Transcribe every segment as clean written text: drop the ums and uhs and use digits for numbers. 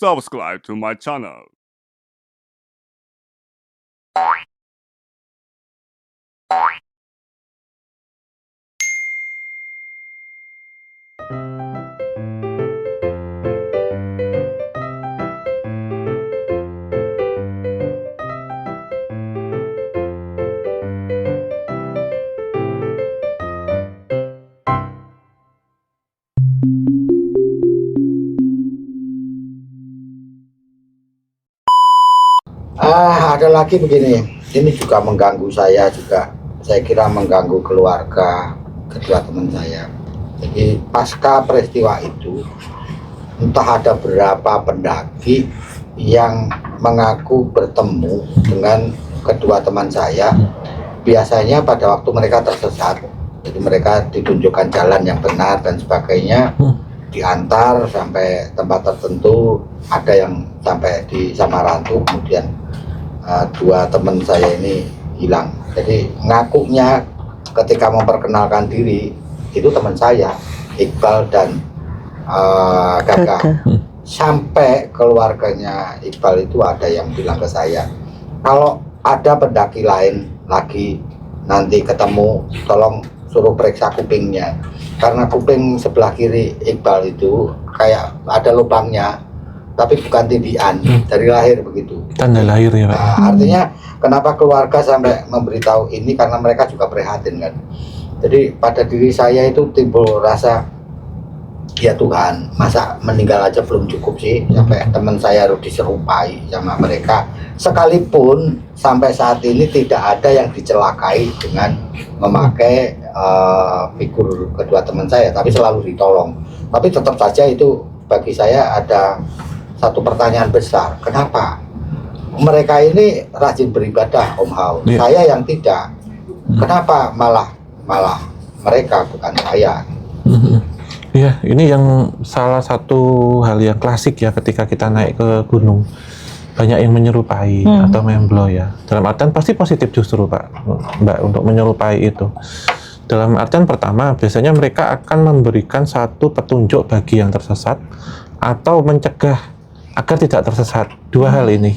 subscribe to my channel. Ada lagi begini, ini juga mengganggu saya juga. Saya kira mengganggu keluarga kedua teman saya. Jadi pasca peristiwa itu, entah ada berapa pendaki yang mengaku bertemu dengan kedua teman saya. Biasanya pada waktu mereka tersesat, jadi mereka ditunjukkan jalan yang benar dan sebagainya, diantar sampai tempat tertentu. Ada yang sampai di Samarantu, kemudian dua teman saya ini hilang. Jadi ngakunya ketika memperkenalkan diri itu teman saya, Iqbal dan Gaga. Sampai keluarganya Iqbal itu ada yang bilang ke saya, kalau ada pendaki lain lagi nanti ketemu, tolong suruh periksa kupingnya, karena kuping sebelah kiri Iqbal itu kayak ada lubangnya, tapi bukan tindian, dari lahir begitu. Tanda lahir ya Pak. Artinya kenapa keluarga sampai memberitahu ini, karena mereka juga prihatin kan. Jadi pada diri saya itu timbul rasa, ya Tuhan, masa meninggal aja belum cukup sih, sampai teman saya harus diserupai sama mereka. Sekalipun sampai saat ini tidak ada yang dicelakai dengan memakai figur kedua teman saya, tapi selalu ditolong. Tapi tetap saja itu bagi saya ada satu pertanyaan besar, kenapa mereka ini rajin beribadah, Om Hao, saya yang tidak, kenapa malah mereka bukan saya? Iya, ini yang salah satu hal yang klasik ya ketika kita naik ke gunung, banyak yang menyerupai atau memblo ya. Dalam artian pasti positif justru Pak, Mbak, untuk menyerupai itu. Dalam artian pertama, biasanya mereka akan memberikan satu petunjuk bagi yang tersesat atau mencegah agar tidak tersesat. Dua hal ini.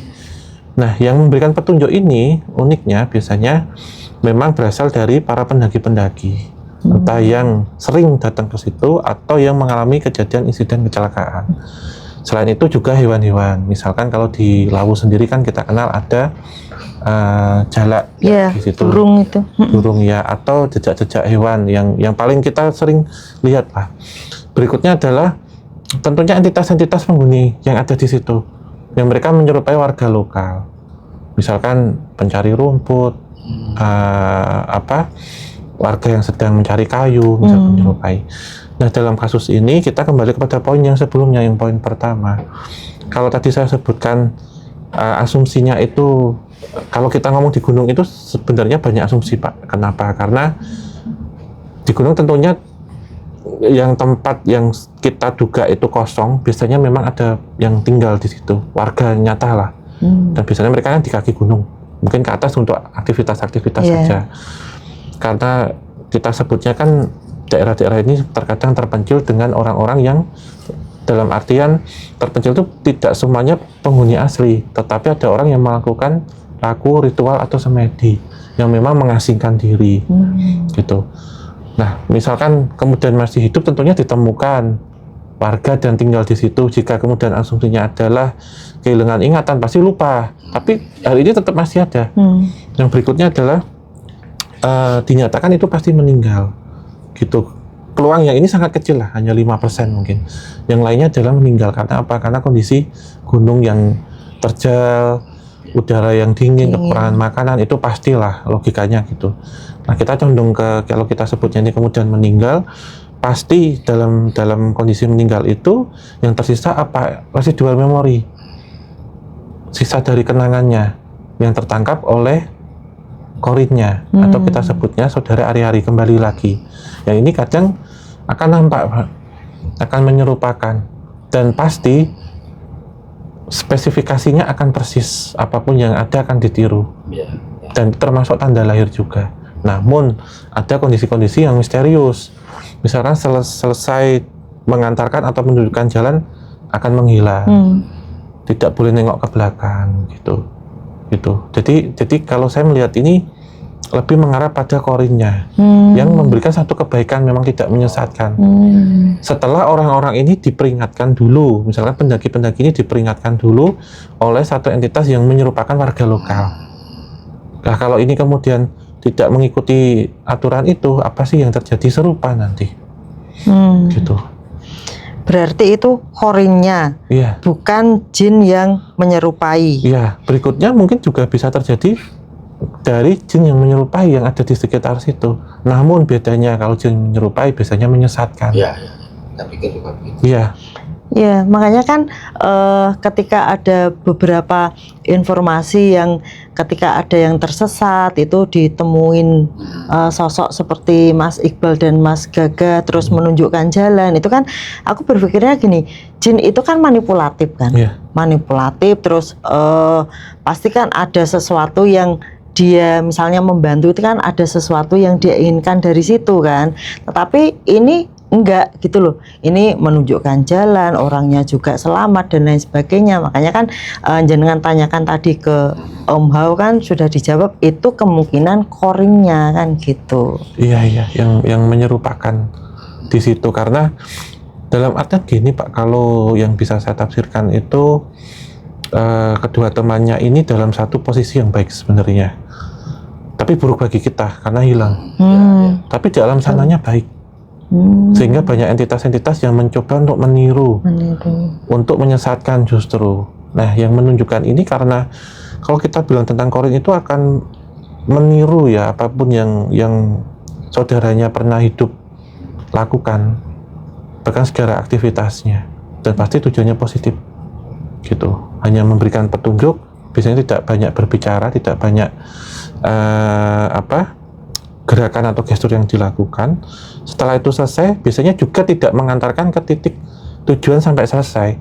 Nah, yang memberikan petunjuk ini uniknya biasanya memang berasal dari para pendaki-pendaki, entah yang sering datang ke situ atau yang mengalami kejadian insiden kecelakaan. Selain itu juga hewan-hewan. Misalkan kalau di Lawu sendiri kan kita kenal ada jalak ya, di situ. Burung itu. Burung ya, atau jejak-jejak hewan yang paling kita sering lihat lah. Berikutnya adalah tentunya entitas-entitas penghuni yang ada di situ, yang mereka menyerupai warga lokal. Misalkan pencari rumput, warga yang sedang mencari kayu, misalkan menyerupai. Nah, dalam kasus ini kita kembali kepada poin yang sebelumnya, yang poin pertama. Kalau tadi saya sebutkan asumsinya itu, kalau kita ngomong di gunung itu sebenarnya banyak asumsi Pak. Kenapa? Karena di gunung tentunya yang tempat yang kita duga itu kosong, biasanya memang ada yang tinggal di situ, warga nyata lah. Dan biasanya mereka kan di kaki gunung, mungkin ke atas untuk aktivitas-aktivitas saja. Karena kita sebutnya kan daerah-daerah ini terkadang terpencil dengan orang-orang yang dalam artian terpencil itu tidak semuanya penghuni asli, tetapi ada orang yang melakukan laku ritual atau semedi yang memang mengasingkan diri gitu. Nah, misalkan kemudian masih hidup, tentunya ditemukan warga dan tinggal di situ. Jika kemudian asumsinya adalah kehilangan ingatan, pasti lupa. Tapi hal ini tetap masih ada. Yang berikutnya adalah dinyatakan itu pasti meninggal, gitu. Peluang yang ini sangat kecil lah, hanya 5% mungkin. Yang lainnya adalah meninggal karena apa? Karena kondisi gunung yang terjal, udara yang dingin, kekurangan makanan, itu pastilah logikanya gitu. Nah, kita condong ke, kalau kita sebutnya ini kemudian meninggal, pasti dalam kondisi meninggal itu yang tersisa apa? Residual memori, sisa dari kenangannya yang tertangkap oleh korinnya, atau kita sebutnya saudara ari-ari kembali lagi. Yang ini kadang akan nampak Pak, akan menyerupakan, dan pasti spesifikasinya akan persis, apapun yang ada akan ditiru, dan termasuk tanda lahir juga. Namun ada kondisi-kondisi yang misterius, misalkan selesai mengantarkan atau menunjukkan jalan akan menghilang. tidak boleh nengok ke belakang gitu. Jadi kalau saya melihat ini lebih mengarah pada korinnya yang memberikan satu kebaikan, memang tidak menyesatkan. Setelah orang-orang ini diperingatkan dulu, misalkan pendaki-pendaki ini diperingatkan dulu oleh satu entitas yang menyerupakan warga lokal. Nah, kalau ini kemudian tidak mengikuti aturan itu, apa sih yang terjadi? Serupa nanti. Gitu. Berarti itu korinnya, Iya. bukan jin yang menyerupai. Iya, berikutnya mungkin juga bisa terjadi dari jin yang menyerupai yang ada di sekitar situ. Namun bedanya kalau jin menyerupai biasanya menyesatkan. Iya, saya pikir juga begitu. Iya. Ya, makanya kan ketika ada beberapa informasi yang ketika ada yang tersesat itu ditemuin sosok seperti Mas Iqbal dan Mas Gaga terus menunjukkan jalan, itu kan aku berpikirnya gini, jin itu kan manipulatif kan, Iya. manipulatif terus pasti kan ada sesuatu yang dia misalnya membantu, itu kan ada sesuatu yang dia inginkan dari situ kan, tetapi ini enggak gitu loh, ini menunjukkan jalan, orangnya juga selamat dan lain sebagainya. Makanya kan jenengan tanyakan tadi ke Om Hao kan sudah dijawab, itu kemungkinan koringnya kan gitu. Iya, yang menyerupakan di situ, karena dalam artian gini Pak, kalau yang bisa saya tafsirkan itu kedua temannya ini dalam satu posisi yang baik sebenarnya, tapi buruk bagi kita karena hilang. Tapi di alam sananya baik. Sehingga banyak entitas-entitas yang mencoba untuk meniru, untuk menyesatkan justru. Nah, yang menunjukkan ini karena kalau kita bilang tentang korin itu akan meniru ya apapun yang saudaranya pernah hidup lakukan, bahkan segala aktivitasnya, dan pasti tujuannya positif gitu. Hanya memberikan petunjuk, biasanya tidak banyak berbicara, tidak banyak gerakan atau gestur yang dilakukan. Setelah itu selesai, biasanya juga tidak mengantarkan ke titik tujuan sampai selesai.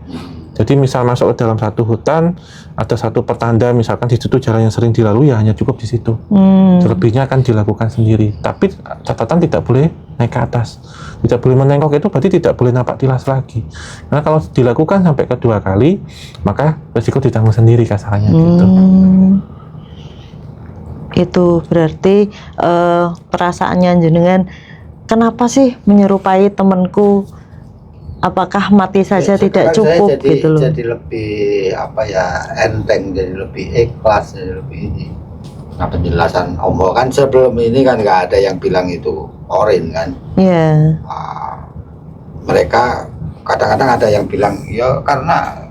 Jadi misal masuk ke dalam satu hutan, ada satu pertanda, misalkan di situ jalan yang sering dilalui, ya hanya cukup di situ. Selebihnya akan dilakukan sendiri. Tapi catatan tidak boleh naik ke atas, tidak boleh menengok, itu berarti tidak boleh napak tilas lagi. Karena kalau dilakukan sampai kedua kali, maka resiko ditanggung sendiri kasarannya gitu. Itu berarti perasaannya jenengan, kenapa sih menyerupai temanku? Apakah mati saja tidak cukup saya gitu loh? jadi lebih enteng, jadi lebih ikhlas, jadi lebih ini. Nah, penjelasan Om Ho kan sebelum ini kan nggak ada yang bilang itu korin kan. Iya. Mereka kadang-kadang ada yang bilang ya karena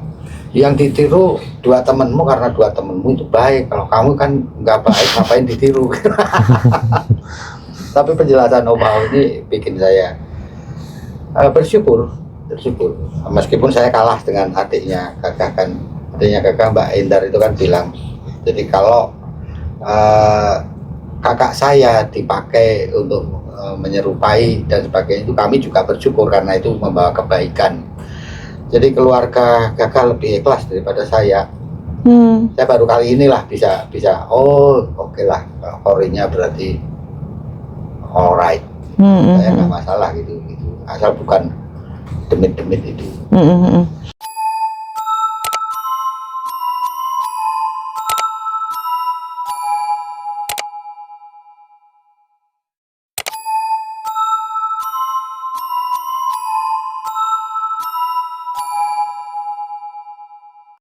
yang ditiru dua temenmu, karena dua temenmu itu baik, kalau kamu kan nggak baik ngapain ditiru. Tapi penjelasan Om Hao ini bikin saya bersyukur, meskipun saya kalah dengan adiknya Kakak Mbak Endar itu kan bilang, jadi kalau kakak saya dipakai untuk menyerupai dan sebagainya, itu kami juga bersyukur karena itu membawa kebaikan. Jadi keluarga Gagal lebih ikhlas daripada saya. Saya baru kali inilah bisa oke lah, korinnya berarti alright, saya nggak masalah gitu, asal bukan demit-demit itu.